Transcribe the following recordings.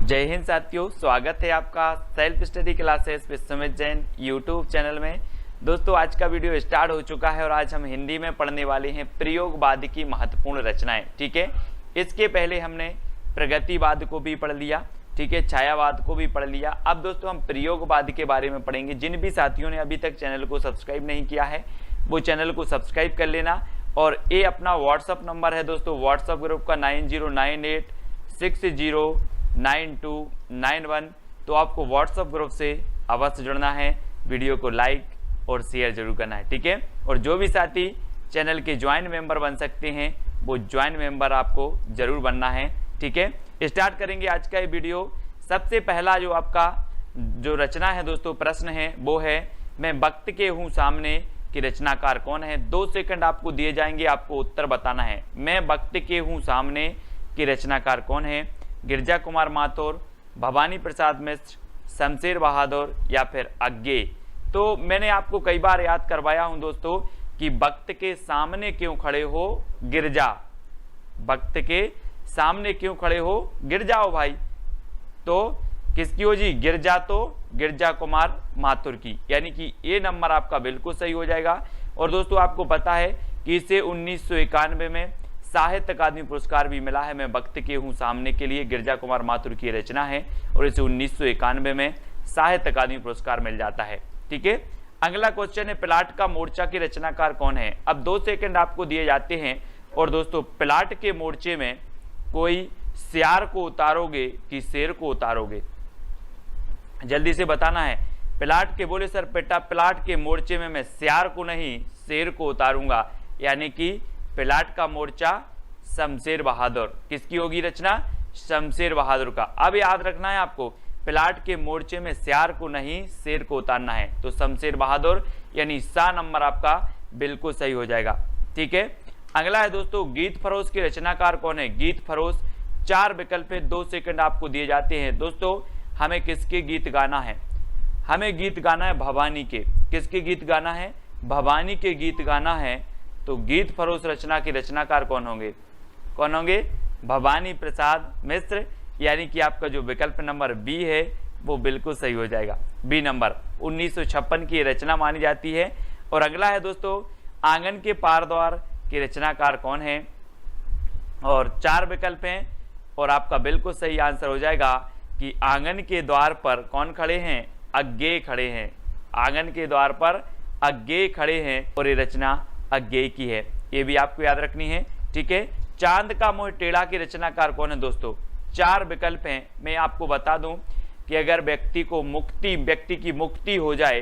जय हिंद साथियों, स्वागत है आपका self study classes Vishwamit Jain YouTube channel में। दोस्तों आज का वीडियो स्टार्ट हो चुका है और आज हम हिंदी में पढ़ने वाले हैं प्रयोगवाद की महत्वपूर्ण रचनाएं। ठीक है, इसके पहले हमने प्रगतिवाद को भी पढ़ लिया, ठीक है, छायावाद को भी पढ़ लिया। अब दोस्तों हम प्रयोगवाद के बारे में पढ़ेंगे। जिन भी साथियों ने अभी तक चैनल को सब्सक्राइब नहीं किया है वो चैनल को सब्सक्राइब कर लेना। और ये अपना व्हाट्सअप नंबर है दोस्तों, व्हाट्सअप ग्रुप का 9098609291। तो आपको व्हाट्सअप ग्रुप से अवश्य जुड़ना है, वीडियो को लाइक और शेयर जरूर करना है। ठीक है, और जो भी साथी चैनल के ज्वाइंट मेंबर बन सकते हैं वो ज्वाइंट मेंबर आपको जरूर बनना है। ठीक है, स्टार्ट करेंगे आज का ये वीडियो। सबसे पहला जो आपका जो रचना है दोस्तों, प्रश्न है वो है मैं वक्त के हूँ सामने कि रचनाकार कौन है। 2 सेकंड आपको दिए जाएंगे, आपको उत्तर बताना है। मैं वक्त के हूँ सामने कि रचनाकार कौन है। गिरजा कुमार माथुर, भवानी प्रसाद मिश्र, शमशेर बहादुर या फिर अज्ञे। तो मैंने आपको कई बार याद करवाया हूं दोस्तों कि वक्त के सामने क्यों खड़े हो गिरजा, वक्त के सामने क्यों खड़े हो गिर जाओ भाई। तो किसकी हो जी, गिरजा, तो गिरजा कुमार माथुर की, यानी कि ये नंबर आपका बिल्कुल सही हो जाएगा। और दोस्तों आपको पता है कि इसे 1991 में साहित्य अकादमी पुरस्कार भी मिला है। मैं वक्त के हूँ सामने के लिए गिरजा कुमार माथुर की रचना है और इसे 1991 में साहित्य अकादमी पुरस्कार मिल जाता है। ठीक है, अगला क्वेश्चन है प्लाट का मोर्चा की रचनाकार कौन है। अब 2 सेकंड आपको दिए जाते हैं और दोस्तों प्लाट के मोर्चे में कोई सियार को उतारोगे कि शेर को उतारोगे, जल्दी से बताना है। प्लाट के बोले सर बेटा प्लाट के मोर्चे में मैं सियार को नहीं शेर को उतारूंगा, यानी कि प्लाट का मोर्चा शमशेर बहादुर। किसकी होगी रचना, शमशेर बहादुर का। अब याद रखना है आपको, प्लाट के मोर्चे में सियार को नहीं शेर को उतारना है, तो शमशेर बहादुर यानी सा नंबर आपका बिल्कुल सही हो जाएगा। ठीक है, अगला है दोस्तों गीत फरोश के रचनाकार कौन है। गीत फरोश 4 विकल्प है, 2 सेकंड आपको दिए जाते हैं। दोस्तों हमें किसके गीत गाना है, हमें गीत गाना है भवानी के। किसके गीत गाना है, भवानी के गीत गाना है। तो गीत फरोश रचना के रचनाकार कौन होंगे, कौन होंगे, भवानी प्रसाद मिश्र, यानी कि आपका जो विकल्प नंबर बी है वो बिल्कुल सही हो जाएगा। बी नंबर 1956 की रचना मानी जाती है। और अगला है दोस्तों आंगन के पार द्वार के रचनाकार कौन है, और 4 विकल्प हैं और आपका बिल्कुल सही आंसर हो जाएगा कि आंगन के द्वार पर कौन खड़े हैं, अज्ञे खड़े हैं। आंगन के द्वार पर अज्ञे खड़े हैं और ये रचना अज्ञे की है, ये भी आपको याद रखनी है। ठीक है, चांद का मोह टेढ़ा की रचनाकार कौन है दोस्तों। 4 विकल्प हैं। मैं आपको बता दूं कि अगर व्यक्ति की मुक्ति हो जाए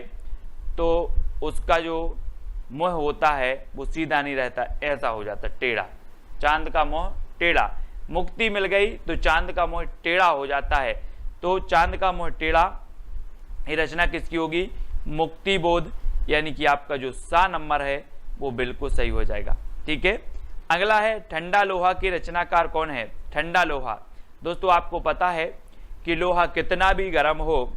तो उसका जो मोह होता है वो सीधा नहीं रहता, ऐसा हो जाता टेढ़ा। चांद का मोह टेढ़ा, मुक्ति मिल गई तो चांद का मोह टेढ़ा हो जाता है। तो चांद का मोह टेढ़ा ये रचना किसकी होगी, मुक्ति बोध, यानी कि आपका जो सा नंबर है वो बिल्कुल सही हो जाएगा। ठीक है, अगला है ठंडा लोहा की रचनाकार कौन है। ठंडा लोहा, दोस्तों आपको पता है कि लोहा कितना भी गर्म हो,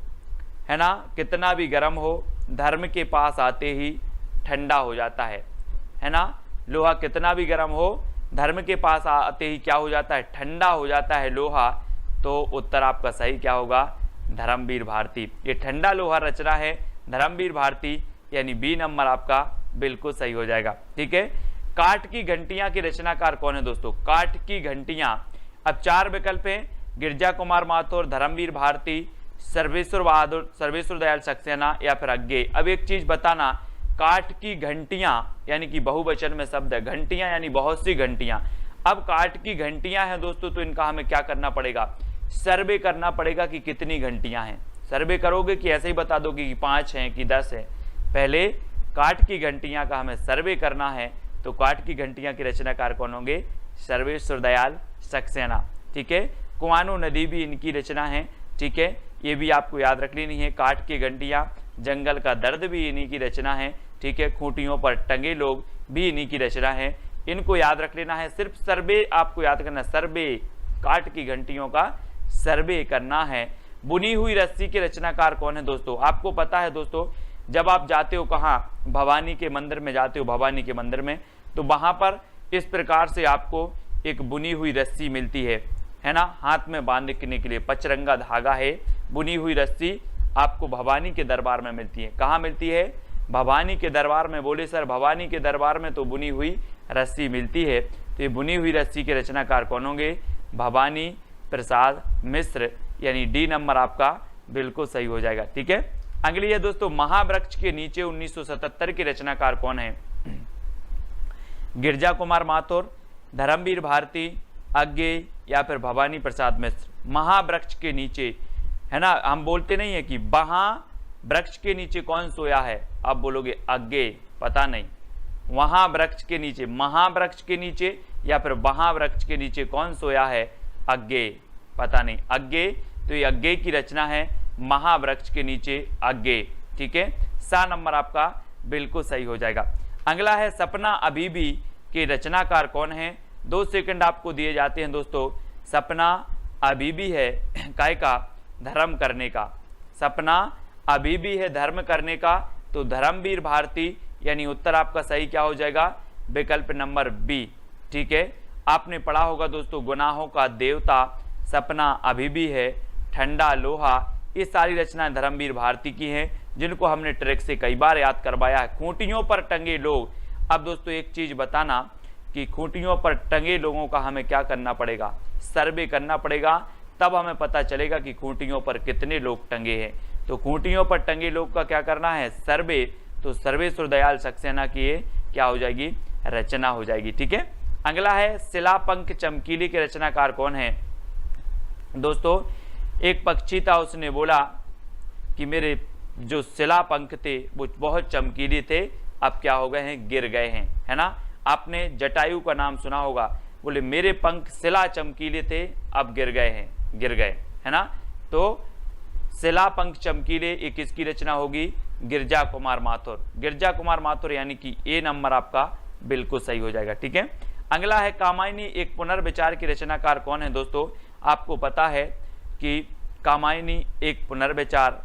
है ना, कितना भी गर्म हो धर्म के पास आते ही ठंडा हो जाता है ना। लोहा कितना भी गर्म हो धर्म के पास आते ही क्या हो जाता है, ठंडा हो जाता है लोहा। तो उत्तर आपका सही क्या होगा, धर्मवीर भारती। ये ठंडा लोहा रचना है धर्मवीर भारती, यानी बी नंबर आपका बिल्कुल सही हो जाएगा। ठीक है, काठ की घंटियां की रचनाकार कौन है दोस्तों। काठ की घंटियां, अब 4 विकल्प हैं, गिरजा कुमार माथुर, धर्मवीर भारती, सर्वेश्वर बहादुर, सर्वेश्वर दयाल सक्सेना या फिर अज्ञे। अब एक चीज बताना, काठ की घंटियां यानी कि बहुवचन में शब्द है, घंटियां यानी बहुत सी घंटियां। अब काठ की घंटियां हैं दोस्तों, तो इनका हमें क्या करना पड़ेगा, सर्वे करना पड़ेगा कि कितनी घंटियां हैं। सर्वे करोगे कि ऐसे ही बता दोगे कि 5 हैं कि 10 है, पहले काठ की घंटियां का हमें सर्वे करना है। तो काठ की घंटियां के रचनाकार कौन होंगे, सर्वेश्वर दयाल सक्सेना। ठीक है, कुआनो नदी भी इनकी रचना है। ठीक है, ये भी आपको याद रख लेनी है। काठ की घंटियां, जंगल का दर्द भी इन्हीं की रचना है। ठीक है, खूंटियों पर टंगे लोग भी इन्हीं की रचना है, इनको याद रख लेना है। सिर्फ सर्वे आपको याद करना, सर्वे, काठ की घंटियों का सर्वे करना है। बुनी हुई रस्सी के रचनाकार कौन है दोस्तों। आपको पता है दोस्तों, जब आप जाते हो कहाँ, भवानी के मंदिर में जाते हो, भवानी के मंदिर में, तो वहां पर इस प्रकार से आपको एक बुनी हुई रस्सी मिलती है है ना, हाथ में बांधने के लिए पचरंगा धागा है। बुनी हुई रस्सी आपको भवानी के दरबार में मिलती है। कहाँ मिलती है? भवानी के दरबार में। बोले सर भवानी के दरबार में तो बुनी हुई रस्सी मिलती है, तो ये बुनी हुई रस्सी के रचनाकार कौन होंगे? भवानी प्रसाद मिश्र, यानी डी नंबर आपका बिल्कुल सही हो जाएगा। ठीक है, अगली है दोस्तों, महावृक्ष के नीचे 1977 के रचनाकार कौन है? गिरजा कुमार माथुर, धर्मवीर भारती, अज्ञेय या फिर भवानी प्रसाद मिश्र। महावृक्ष के नीचे, है ना, हम बोलते नहीं है कि वहाँ वृक्ष के नीचे कौन सोया है, आप बोलोगे अज्ञेय, पता नहीं। वहाँ वृक्ष के नीचे, महावृक्ष के नीचे या फिर वहाँ वृक्ष के नीचे कौन सोया है? अज्ञेय, पता नहीं। अज्ञेय, तो ये अज्ञेय की रचना है, महावृक्ष के नीचे अज्ञेय। ठीक है, सा नंबर आपका बिल्कुल सही हो जाएगा। अगला है, सपना अभी भी के रचनाकार कौन है? 2 सेकंड आपको दिए जाते हैं दोस्तों। सपना अभी भी है काय का? धर्म करने का। सपना अभी भी है धर्म करने का, तो धर्मवीर भारती, यानी उत्तर आपका सही क्या हो जाएगा? विकल्प नंबर बी। ठीक है, आपने पढ़ा होगा दोस्तों, गुनाहों का देवता, सपना अभी भी है, ठंडा लोहा, ये सारी रचनाएं धर्मवीर भारती की हैं, जिनको हमने ट्रिक से कई बार याद करवाया है। खूंटियों पर टंगे लोग, अब दोस्तों एक चीज बताना कि खूंटियों पर टंगे लोगों का हमें क्या करना पड़ेगा? सर्वे करना पड़ेगा, तब हमें पता चलेगा कि खूंटियों पर कितने लोग टंगे हैं। तो खूंटियों पर टंगे लोग का क्या करना है? सर्वे। तो सर्वेश्वर दयाल सक्सेना की ये क्या हो जाएगी? रचना हो जाएगी। ठीक है, अगला है, शिलापंख चमकीली के रचनाकार कौन है? दोस्तों एक पक्षी था, उसने बोला कि मेरे जो शिलापंख थे वो बहुत चमकीले थे, अब क्या हो गए हैं? गिर गए हैं, है ना। आपने जटायु का नाम सुना होगा, बोले मेरे पंख शिला चमकीले थे, अब गिर गए हैं, गिर गए, है ना। तो शिलापंख चमकीले, एक किसकी रचना होगी? गिरजा कुमार माथुर। गिरजा कुमार माथुर, यानी कि ए नंबर आपका बिल्कुल सही हो जाएगा। ठीक है, अगला है, कामायनी एक पुनर्विचार की रचनाकार कौन है? दोस्तों आपको पता है कि कामायनी एक पुनर्विचार,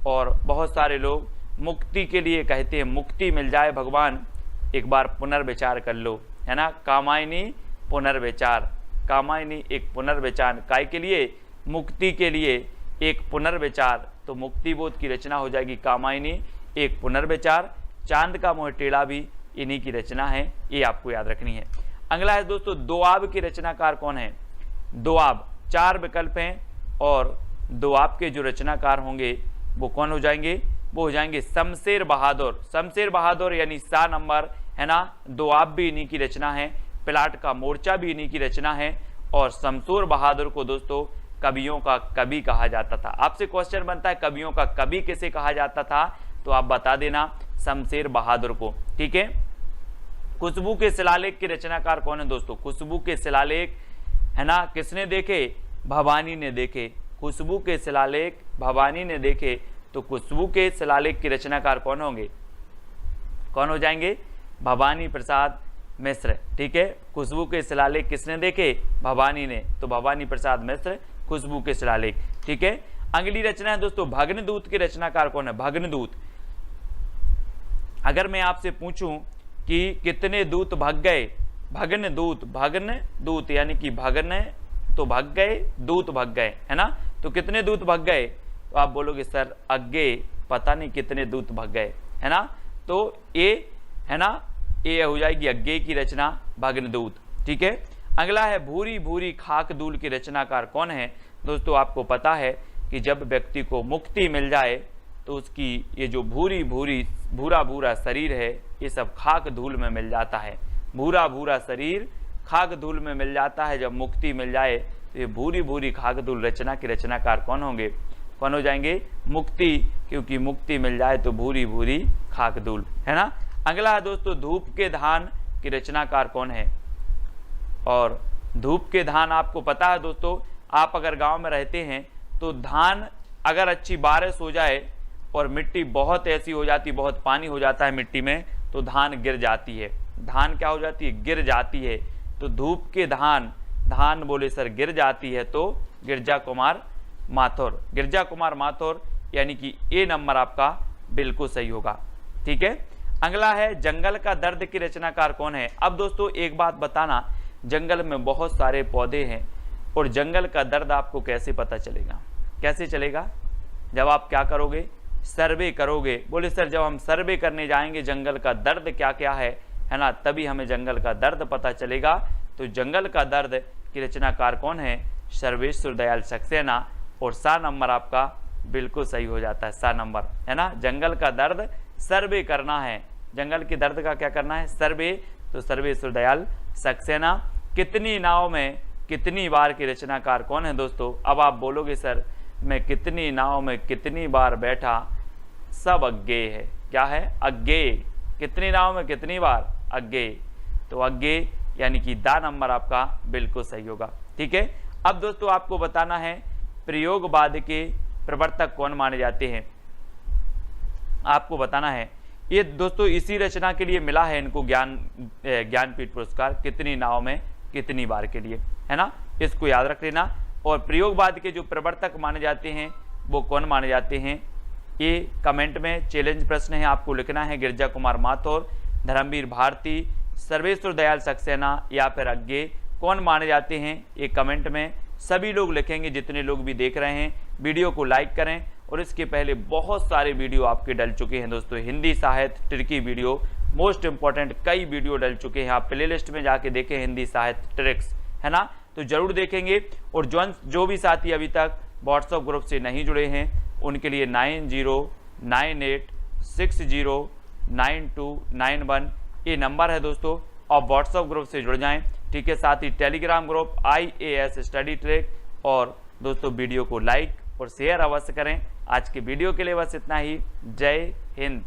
और बहुत सारे लोग मुक्ति के लिए कहते हैं, मुक्ति मिल जाए भगवान, एक बार पुनर्विचार कर लो, है ना। कामायनी पुनर्विचार, कामायनी एक पुनर्विचार, काय के लिए? मुक्ति के लिए एक पुनर्विचार, तो मुक्ति बोध की रचना हो जाएगी कामायनी एक पुनर्विचार। चांद का मोह टेढ़ा भी इन्हीं की रचना है, ये आपको याद रखनी है। अगला है दोस्तों, दोआब की रचनाकार कौन है? दोआब, 4 विकल्प हैं, और दोआब के जो रचनाकार होंगे वो कौन हो जाएंगे? वो हो जाएंगे शमशेर बहादुर। शमशेर बहादुर, यानी सा नंबर, है ना। दोआब भी इन्हीं की रचना है, प्लाट का मोर्चा भी इन्हीं की रचना है, और शमशेर बहादुर को दोस्तों कवियों का कवि कहा जाता था। आपसे क्वेश्चन बनता है कवियों का कवि किसे कहा जाता था, तो आप बता देना शमशेर बहादुर को। ठीक है, खुशबू के शिलालेख के रचनाकार कौन है? दोस्तों खुशबू के शिलालेख, है ना, किसने देखे? भवानी ने देखे। खुशबू के शिलालेख भवानी ने देखे, तो खुशबू के शिलालेख के रचनाकार कौन होंगे? कौन हो जाएंगे? भवानी प्रसाद मिश्र। ठीक है, खुशबू के शिलालेख किसने देखे? भवानी ने, तो भवानी प्रसाद मिश्र खुशबू के शिलालेख। ठीक है, अगली रचना है दोस्तों, भग्नदूत के रचनाकार कौन है? भग्नदूत, अगर मैं आपसे पूछूं कि कितने दूत भग गए? भग्नदूत, भग्नदूत यानी कि भगन तो भग गए, दूत भग गए, है ना। तो कितने दूत भग गए? तो आप बोलोगे सर अज्ञेय, पता नहीं कितने दूत भग गए, है ना। तो ए, है ना, ए हो जाएगी अज्ञेय की रचना भग्नदूत। ठीक है, अगला है, भूरी भूरी खाक धूल की रचनाकार कौन है? दोस्तों आपको पता है कि जब व्यक्ति को मुक्ति मिल जाए तो उसकी ये जो भूरी भूरी भूरा भूरा शरीर है, ये सब खाक धूल में मिल जाता है। भूरा भूरा शरीर खाक धूल में मिल जाता है, जब मुक्ति मिल जाए तो ये भूरी भूरी खाक धूल रचना के रचनाकार कौन होंगे? कौन हो जाएंगे? मुक्ति, क्योंकि मुक्ति मिल जाए तो भूरी भूरी खाक धूल, है ना। अगला है दोस्तों, धूप के धान की रचनाकार कौन है? और धूप के धान आपको पता है दोस्तों, आप अगर गांव में रहते हैं तो धान अगर अच्छी बारिश हो जाए और मिट्टी बहुत ऐसी हो जाती, बहुत पानी हो जाता है मिट्टी में, तो धान गिर जाती है। धान क्या हो जाती है? गिर जाती है। तो धूप के धान, धान बोले सर गिर जाती है, तो गिरजा कुमार माथुर। गिरजा कुमार माथुर, यानी कि ए नंबर आपका बिल्कुल सही होगा। ठीक है, अगला है, जंगल का दर्द की रचनाकार कौन है? अब दोस्तों एक बात बताना, जंगल में बहुत सारे पौधे हैं, और जंगल का दर्द आपको कैसे पता चलेगा? कैसे चलेगा? जब आप क्या करोगे? सर्वे करोगे। बोले सर जब हम सर्वे करने जाएंगे जंगल का दर्द क्या क्या है ना, तभी हमें जंगल का दर्द पता चलेगा। तो जंगल का दर्द की रचनाकार कौन है? सर्वेश्वर दयाल सक्सेना। और सा नंबर आपका बिल्कुल सही हो जाता है, सा नंबर है ना। जंगल का दर्द सर्वे करना है, जंगल के दर्द का क्या करना है? सर्वे। तो सर्वेश्वर दयाल सक्सेना। कितनी नाव में कितनी बार की रचनाकार कौन है दोस्तों? अब आप बोलोगे सर मैं कितनी नाव में कितनी बार बैठा, सब अज्ञेय है। क्या है? अज्ञेय। कितनी नाव में कितनी बार? अज्ञेय। तो अज्ञेय यानी कि दा नंबर आपका बिल्कुल सही होगा। ठीक है। अब दोस्तों आपको बताना है प्रयोगवाद के प्रवर्तक कौन माने जाते हैं, आपको बताना है। ये दोस्तों इसी रचना के लिए मिला है इनको ज्ञानपीठ पुरस्कार, कितनी नाव में कितनी बार के लिए, है ना। इसको याद रख लेना। और प्रयोगवाद के जो प्रवर्तक माने जाते हैं वो कौन माने जाते हैं, ये कमेंट में चैलेंज प्रश्न है, आपको लिखना है। गिरजा कुमार माथुर, धर्मवीर भारती, सर्वेश्वर दयाल सक्सेना या फिर अज्ञेय कौन माने जाते हैं, ये कमेंट में सभी लोग लिखेंगे। जितने लोग भी देख रहे हैं वीडियो को लाइक करें। और इसके पहले बहुत सारे वीडियो आपके डल चुके हैं दोस्तों, हिंदी साहित्य ट्रिकी वीडियो, मोस्ट इंपॉर्टेंट कई वीडियो डल चुके हैं। आप प्लेलिस्ट में जाके देखें हिंदी साहित्य ट्रिक्स, है ना, तो जरूर देखेंगे। और जो भी साथी अभी तक व्हाट्सएप ग्रुप से नहीं जुड़े हैं उनके लिए 9098609291 ये नंबर है दोस्तों, और व्हाट्सएप ग्रुप से जुड़ जाएं। ठीक है। साथ ही Telegram group IAS study track. और दोस्तों वीडियो को लाइक और शेयर अवश्य करें। आज के वीडियो के लिए बस इतना ही। जय हिंद।